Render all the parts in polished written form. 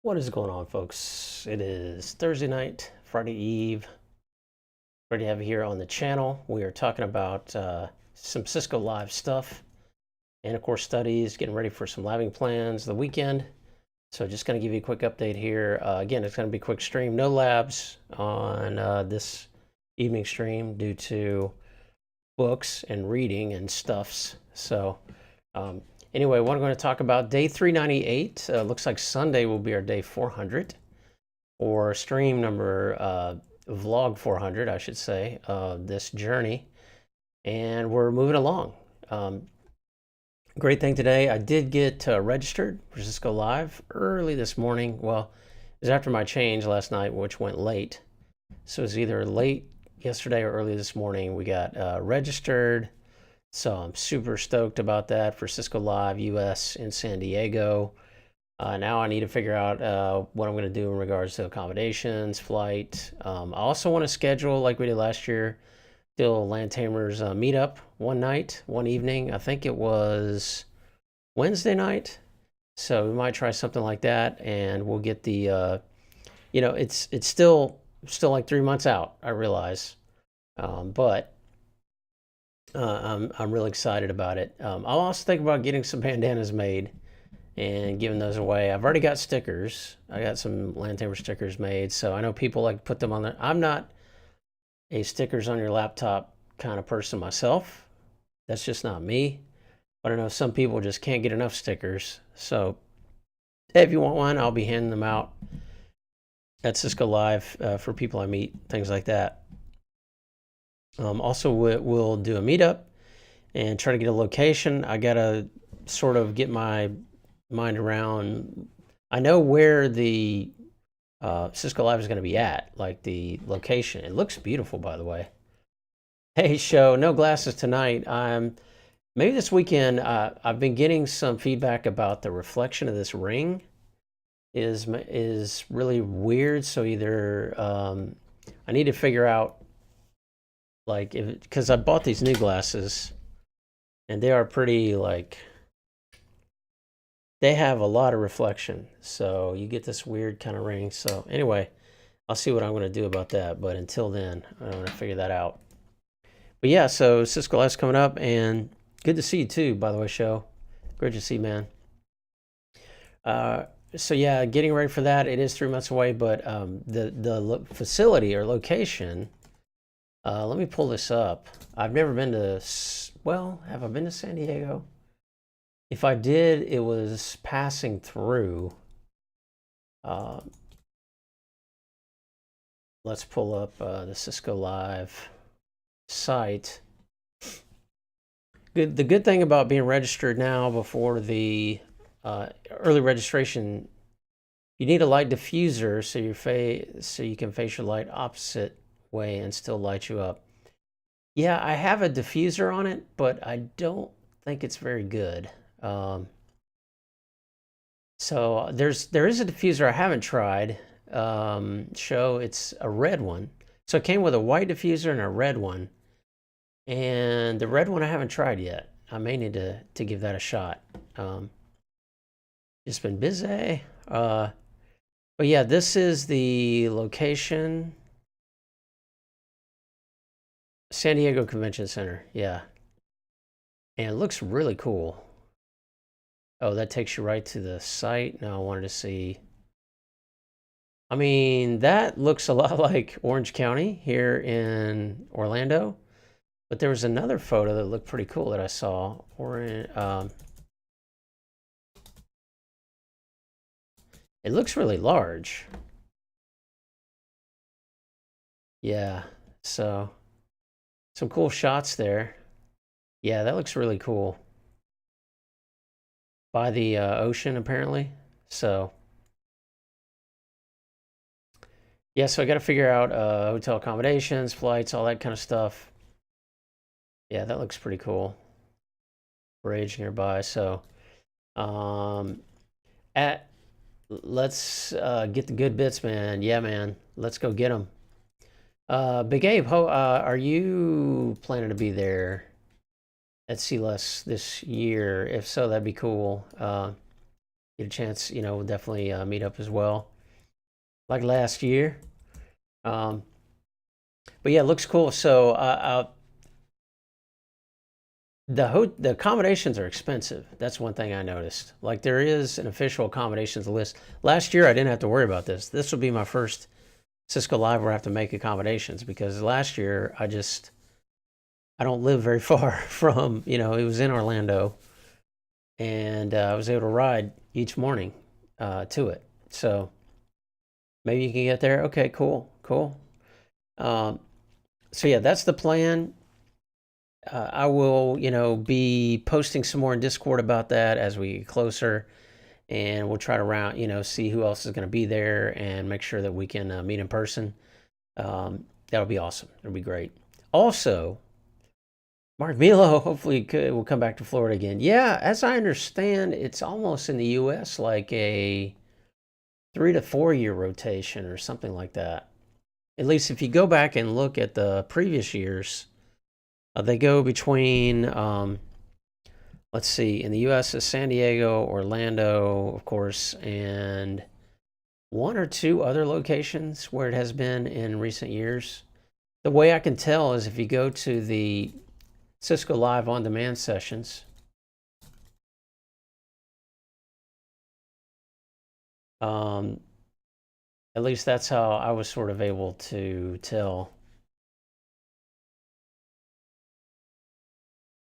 What is going on, folks? It is Thursday night, Friday Eve. Ready to have you here on the channel. We are talking about some Cisco Live stuff and, of course, studies, getting ready for some labbing plans the weekend. So just going to give you a quick update here. Again, it's going to be a quick stream. No labs on this evening stream due to books and reading and stuffs. So anyway, what I'm going to talk about, day 398. Looks like Sunday will be our day 400. Or stream number, vlog 400, I should say, this journey. And we're moving along. Great thing today, I did get registered for Cisco Live early this morning. Well, it was after my change last night, which went late. So it was either late yesterday or early this morning. We got registered. So I'm super stoked about that for Cisco Live US in San Diego. Now I need to figure out what I'm going to do in regards to accommodations, flight. I also want to schedule, like we did last year, still Land Tamers meetup one night, one evening. I think it was Wednesday night. So we might try something like that, and we'll get the, it's still like 3 months out, I realize. But I'm really excited about it. I'll also think about getting some bandanas made and giving those away. I've already got stickers. I got some Land Tamer stickers made, so I know people like to put them on there. I'm not a stickers on your laptop kind of person myself. That's just not me. But I know some people just can't get enough stickers. So if you want one, I'll be handing them out at Cisco Live for people I meet, things like that. Also, we'll do a meetup and try to get a location. I gotta sort of get my mind around. I know where the Cisco Live is going to be at, like the location. It looks beautiful, by the way. Hey, show, no glasses tonight. Maybe this weekend. I've been getting some feedback about the reflection of this ring is really weird. So either I need to figure out, like, because I bought these new glasses and they are pretty, like, they have a lot of reflection, so you get this weird kind of ring. So anyway, I'll see what I'm going to do about that, but until then, I'm going to figure that out. But yeah, so Cisco Live's coming up, and good to see you too, by the way, show. Great to see you, man. So yeah, getting ready for that. It is 3 months away, but the facility or location, let me pull this up. I've never been to, well, have I been to San Diego? If I did, it was passing through. Let's pull up the Cisco Live site. The good thing about being registered now before the early registration, you need a light diffuser so you can face your light opposite way and still light you up. Yeah, I have a diffuser on it, but I don't think it's very good. So there is a diffuser I haven't tried. Show, it's a red one. So it came with a white diffuser and a red one. And the red one I haven't tried yet. I may need to give that a shot. Just been busy. But yeah, this is the location. San Diego Convention Center, yeah. And it looks really cool. Oh, that takes you right to the site. Now I wanted to see. I mean, that looks a lot like Orange County here in Orlando. But there was another photo that looked pretty cool that I saw. It looks really large. Yeah, so some cool shots there. Yeah, that looks really cool. By the ocean, apparently. So yeah, so I got to figure out hotel accommodations, flights, all that kind of stuff. Yeah, that looks pretty cool. Bridge nearby. So let's get the good bits, man. Yeah, man, let's go get them. Big Abe, are you planning to be there at CLS this year? If so, that'd be cool. get a chance, we'll definitely meet up as well, like last year. But yeah, it looks cool. So the accommodations are expensive. That's one thing I noticed. Like there is an official accommodations list. Last year I didn't have to worry about this. This will be my first Cisco Live where I have to make accommodations, because last year I don't live very far from, it was in Orlando, and I was able to ride each morning to it. So maybe you can get there. Okay, cool. So yeah, that's the plan. I will, be posting some more in Discord about that as we get closer, and we'll try to see who else is going to be there and make sure that we can meet in person. That'll be awesome. It'll be great. Also, Mark Milo hopefully will come back to Florida again. Yeah, as I understand, it's almost in the U.S. like a 3 to 4 year rotation or something like that. At least if you go back and look at the previous years, they go between, let's see, in the U.S. is San Diego, Orlando, of course, and one or two other locations where it has been in recent years. The way I can tell is if you go to the Cisco Live On Demand sessions, at least that's how I was sort of able to tell.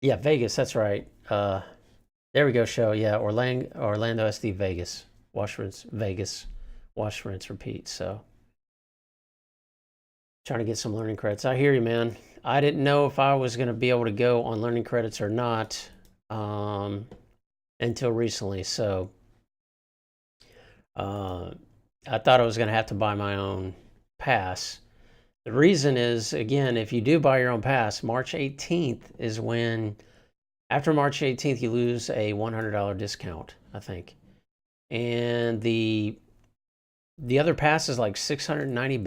Yeah, Vegas, that's right. There we go, show. Yeah, Orlando SD Vegas. Wash, rinse, Vegas. Wash, rinse, repeat. So trying to get some learning credits. I hear you, man. I didn't know if I was going to be able to go on learning credits or not until recently. So I thought I was going to have to buy my own pass. The reason is, again, if you do buy your own pass, March 18th is when, after March 18th, you lose a $100 discount, I think. And the other pass is like $690.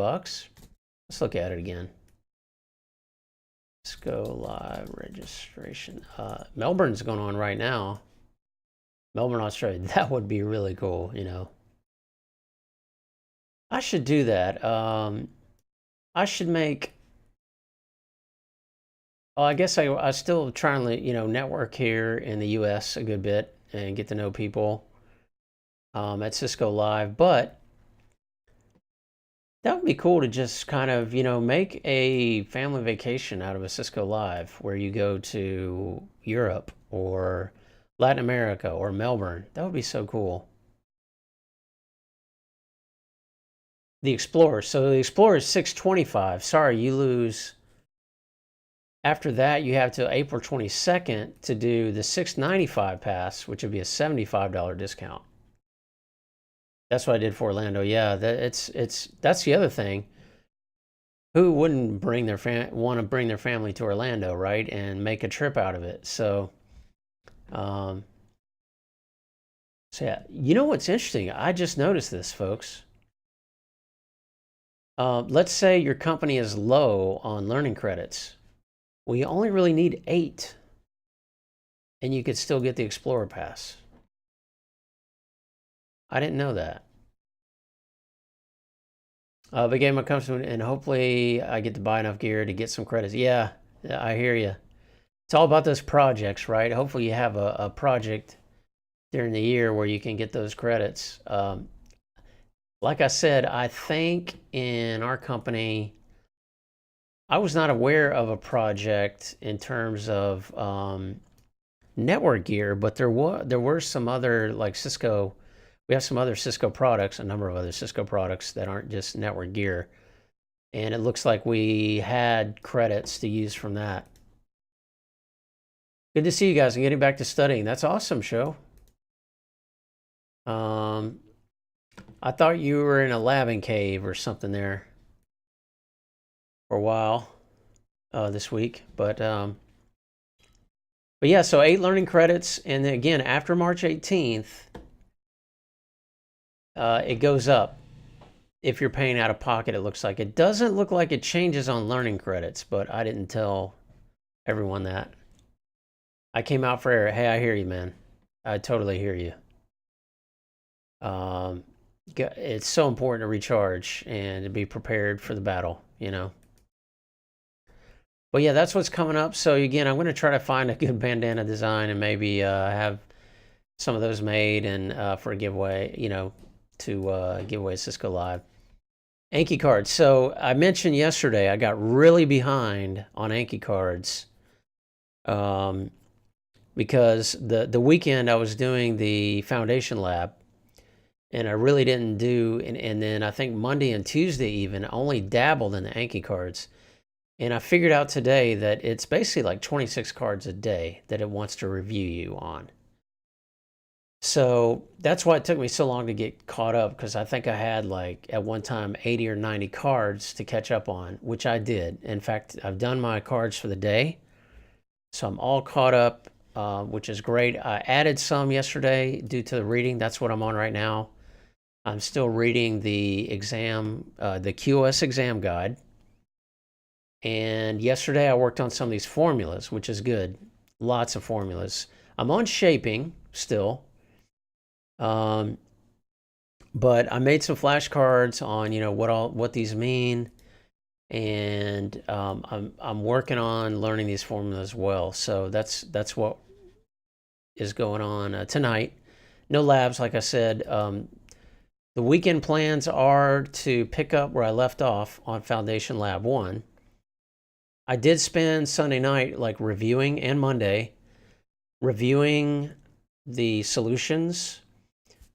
Let's look at it again. Let's go live registration. Melbourne's going on right now. Melbourne, Australia. That would be really cool, I should do that. I should make. Oh, I guess I still trying to network here in the U.S. a good bit and get to know people at Cisco Live, but that would be cool to just kind of make a family vacation out of a Cisco Live where you go to Europe or Latin America or Melbourne. That would be so cool. The Explorer. So the Explorer is $625. Sorry, you lose. After that, you have till April 22nd to do the $695 pass, which would be a $75 discount. That's what I did for Orlando. Yeah, that's the other thing. Who wouldn't want to bring their family to Orlando, right, and make a trip out of it? So, so yeah, what's interesting? I just noticed this, folks. Let's say your company is low on learning credits. Well, you only really need 8, and you could still get the Explorer Pass. I didn't know that. Big game comes to, and hopefully I get to buy enough gear to get some credits. Yeah, I hear you. It's all about those projects, right? Hopefully you have a project during the year where you can get those credits. Like I said, I think in our company, I was not aware of a project in terms of network gear, but there were some other, like Cisco. We have some other Cisco products, a number of other Cisco products that aren't just network gear. And it looks like we had credits to use from that. Good to see you guys and getting back to studying. That's awesome, show. I thought you were in a labbing cave or something there for a while this week, but yeah, so 8 learning credits, and then again after March 18th, it goes up. If you're paying out of pocket, it looks like. It doesn't look like it changes on learning credits, but I didn't tell everyone that. I came out for air. Hey, I hear you, man. I totally hear you. It's so important to recharge and to be prepared for the battle, you know. But yeah, that's what's coming up. So again, I'm going to try to find a good bandana design and maybe have some of those made and for a giveaway, you know, to give away Cisco Live. Anki cards. So I mentioned yesterday I got really behind on Anki cards because the weekend I was doing the foundation lab and I really didn't do, and then I think Monday and Tuesday even only dabbled in the Anki cards. And I figured out today that it's basically like 26 cards a day that it wants to review you on. So that's why it took me so long to get caught up, because I think I had like at one time 80 or 90 cards to catch up on, which I did. In fact, I've done my cards for the day. So I'm all caught up, which is great. I added some yesterday due to the reading. That's what I'm on right now. I'm still reading the exam, the QoS exam guide. And yesterday I worked on some of these formulas, which is good. Lots of formulas. I'm on shaping still. But I made some flashcards on, you know, what these mean, and I'm working on learning these formulas as well. So that's what is going on tonight. No labs, like I said. The weekend plans are to pick up where I left off on Foundation Lab 1. I did spend Sunday night like reviewing, and Monday reviewing the solutions.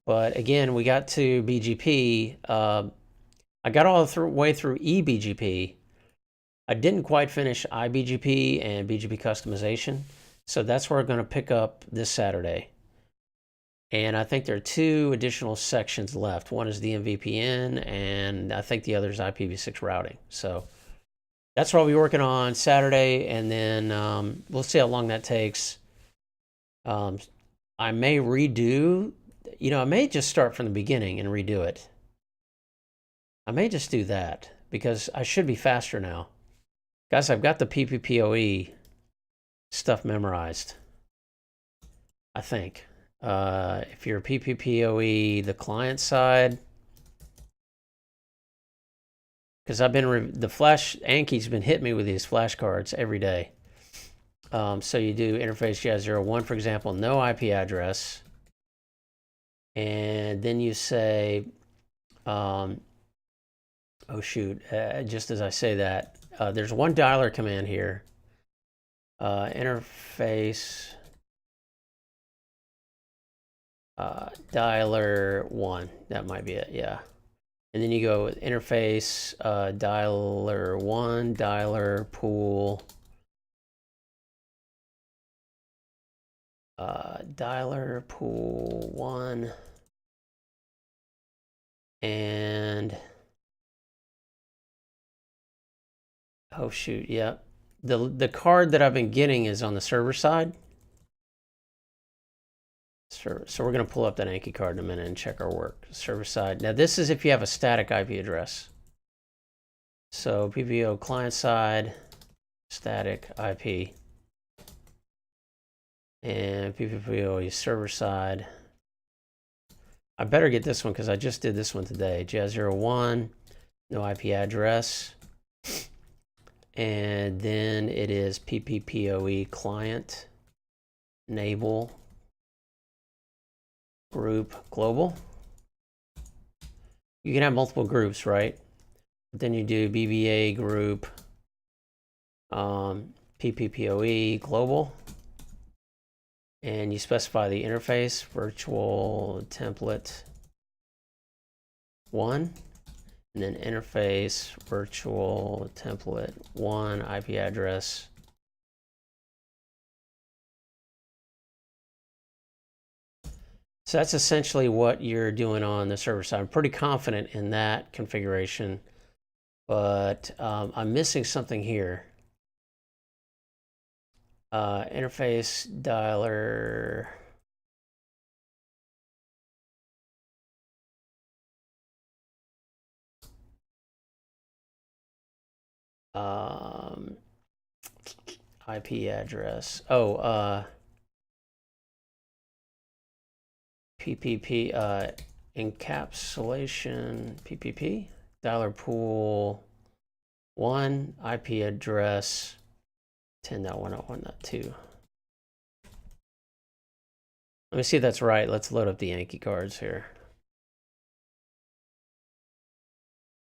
But again, we got to BGP. I got all the way through eBGP. I didn't quite finish iBGP and BGP customization. So that's where I'm going to pick up this Saturday. And I think there are 2 additional sections left. One is DMVPN, and I think the other is IPv6 routing. So that's what I'll be working on Saturday, and then we'll see how long that takes. I may redo, you know, I may just start from the beginning and redo it. I may just do that because I should be faster now. Guys, I've got the PPPoE stuff memorized, I think. If you're PPPoE, the client side, because I've been, the flash, Anki's been hitting me with these flashcards every day. So you do interface JAZ01, for example, no IP address. And then you say, oh shoot, just as I say that, there's one dialer command here. Interface dialer 1, that might be it, yeah. And then you go with interface dialer 1, dialer pool, dialer pool 1, and oh shoot, yeah. The card that I've been getting is on the server side. So we're going to pull up that Anki card in a minute and check our work. Server side. Now this is if you have a static IP address. So PPO client side, static IP. And PPPoE server side. I better get this one because I just did this one today. JAZ01, no IP address. And then it is PPPoE client, enable, group, global. You can have multiple groups, right? But then you do BBA group, PPPoE, global. And you specify the interface, virtual template 1. And then interface, virtual template 1, IP address. So that's essentially what you're doing on the server side. I'm pretty confident in that configuration, but I'm missing something here. Interface dialer. IP address. Oh, PPP. encapsulation PPP, dialer pool 1, IP address 10.101.2. Let me see if that's right. Let's load up the Anki cards here.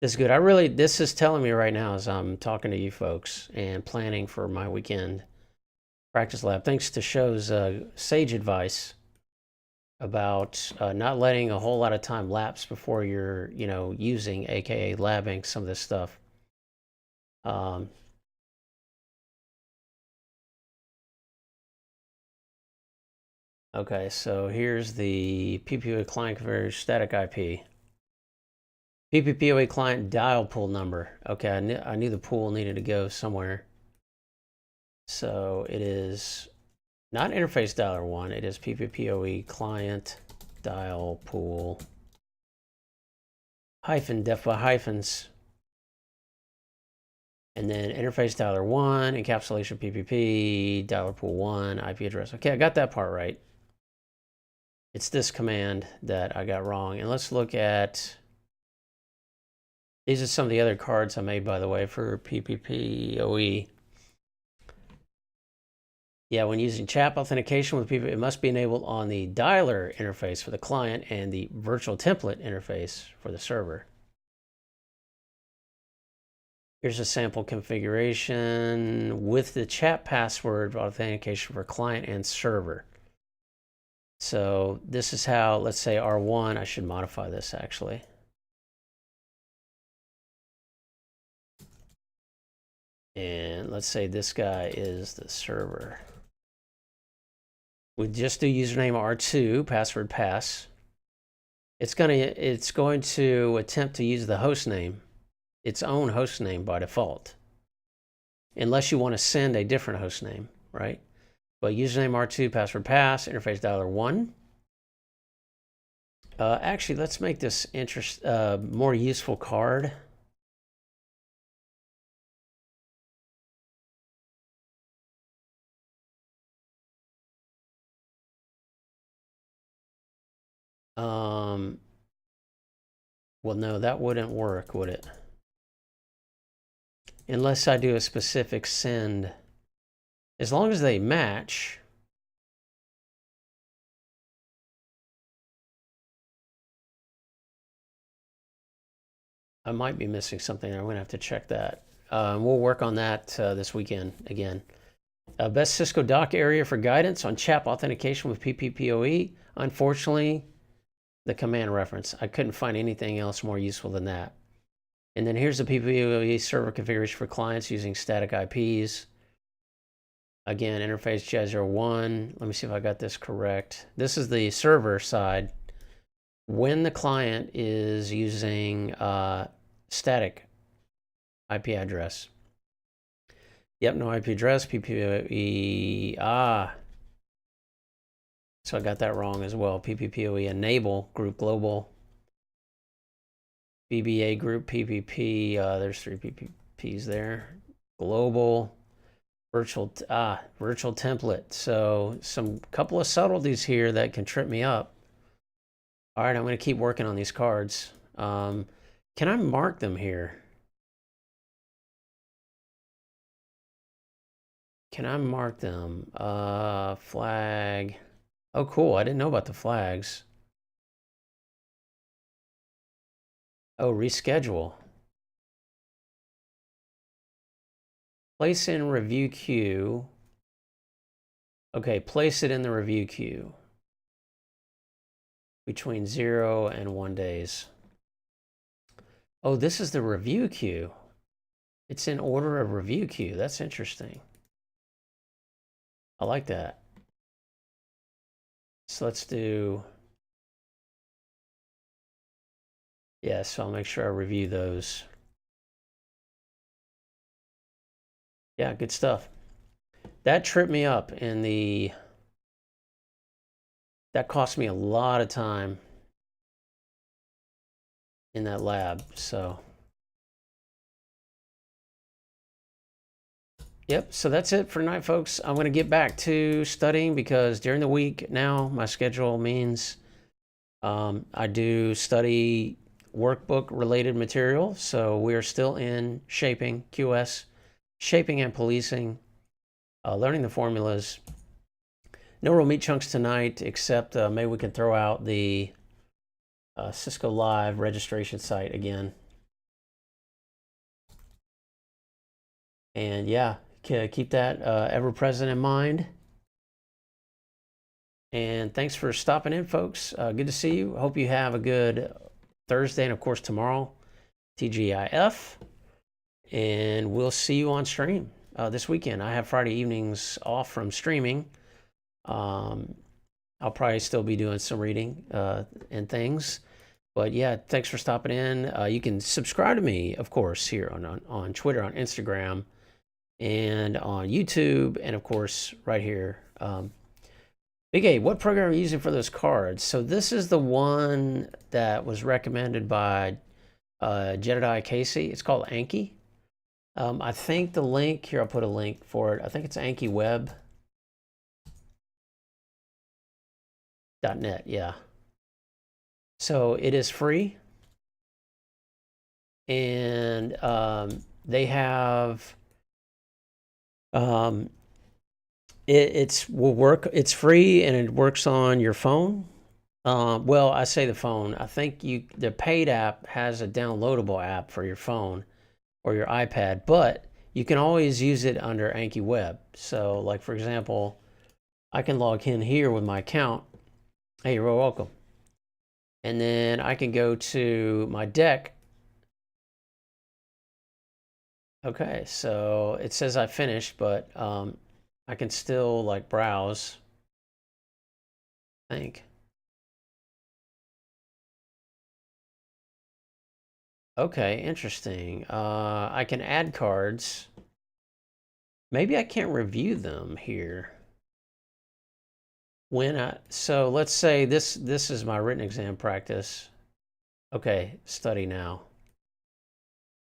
This is good. This is telling me right now as I'm talking to you folks and planning for my weekend practice lab. Thanks to Show's sage advice about not letting a whole lot of time lapse before you're, using, aka labbing some of this stuff. Okay, so here's the PPPoE client configuration static IP. PPPoE client dial pool number. Okay, I knew the pool needed to go somewhere. So it is not interface dialer 1, it is PPPoE client dial pool hyphen def by hyphens. And then interface dialer 1, encapsulation PPP, dialer pool 1, IP address. Okay, I got that part right. It's this command that I got wrong. And let's look at, these are some of the other cards I made, by the way, for PPPoE. Yeah, when using chat authentication with PPP, it must be enabled on the dialer interface for the client and the virtual template interface for the server. Here's a sample configuration with the chat password authentication for client and server. So this is how, let's say R1, I should modify this actually. And let's say this guy is the server. We just do username R2, password pass. It's going to attempt to use the host name, its own host name by default, unless you want to send a different host name, right? But username R2, password pass, interface dialer 1. Actually, let's make this more useful card. Well, no, that wouldn't work, would it? Unless I do a specific send. As long as they match. I might be missing something. I'm going to have to check that. We'll work on that this weekend again. Best Cisco doc area for guidance on chat authentication with PPPoE. Unfortunately, the command reference. I couldn't find anything else more useful than that. And then here's the PPPoE server configuration for clients using static IPs. Again, interface J01. Let me see if I got this correct. This is the server side. When the client is using static IP address. Yep, no IP address, PPPoE. So I got that wrong as well. PPPoE enable group global. BBA group PPP. There's 3 PPPs there. Global. Virtual template. So some couple of subtleties here that can trip me up. All right, I'm going to keep working on these cards. Can I mark them here? Can I mark them? Flag. Oh, cool. I didn't know about the flags. Oh, reschedule. Place in review queue. Okay, place it in the review queue. Between 0 and 1 days. Oh, this is the review queue. It's in order of review queue. That's interesting. I like that. So let's do, yeah, so I'll make sure I review those. Yeah, good stuff. That tripped me up in that cost me a lot of time in that lab, so. Yep, so that's it for tonight, folks. I'm going to get back to studying because during the week now, my schedule means I do study workbook related material, so we are still in shaping, QS, shaping and policing, learning the formulas. No real meat chunks tonight, except maybe we can throw out the Cisco Live registration site again. And yeah, keep that ever present in mind. And thanks for stopping in, folks. Good to see you. Hope you have a good Thursday and, of course, tomorrow, TGIF. And we'll see you on stream this weekend. I have Friday evenings off from streaming. I'll probably still be doing some reading and things. But yeah, thanks for stopping in. You can subscribe to me, of course, here on Twitter, on Instagram, and on YouTube, and of course, right here. Big A, what program are you using for those cards? So this is the one that was recommended by Jedediah Casey. It's called Anki. I think the link, here I'll put a link for it. I think it's ankiweb.net, yeah. So it is free. And they have, it's free and it works on your phone. Well, I say the phone. I think the paid app has a downloadable app for your phone or your iPad, but you can always use it under Anki Web. So, like for example, I can log in here with my account. Hey, you're welcome. And then I can go to my deck. Okay, so it says I finished, but I can still like browse, I think. Okay, interesting. I can add cards. Maybe I can't review them here. So let's say this is my written exam practice. Okay, study now.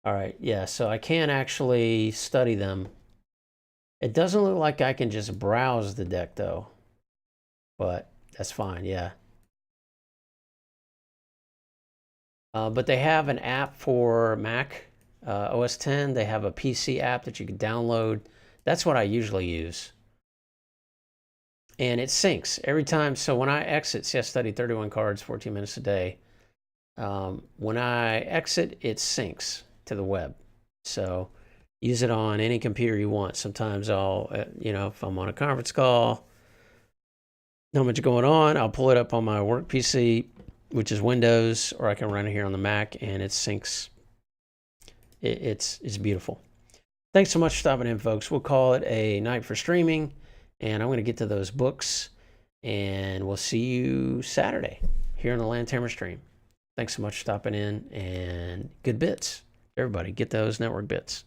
All right, yeah, so I can't actually study them. It doesn't look like I can just browse the deck though, but that's fine, yeah. But they have an app for Mac, OS 10. They have a PC app that you can download. That's what I usually use. And it syncs every time. So when I exit, see, I studied 31 cards, 14 minutes a day. When I exit, it syncs to the web. So use it on any computer you want. Sometimes I'll, if I'm on a conference call, not much going on, I'll pull it up on my work PC, which is Windows, or I can run it here on the Mac, and it syncs. It's beautiful. Thanks so much for stopping in, folks. We'll call it a night for streaming, and I'm going to get to those books, and we'll see you Saturday here on the Land Tammer stream. Thanks so much for stopping in, and good bits. Everybody, get those network bits.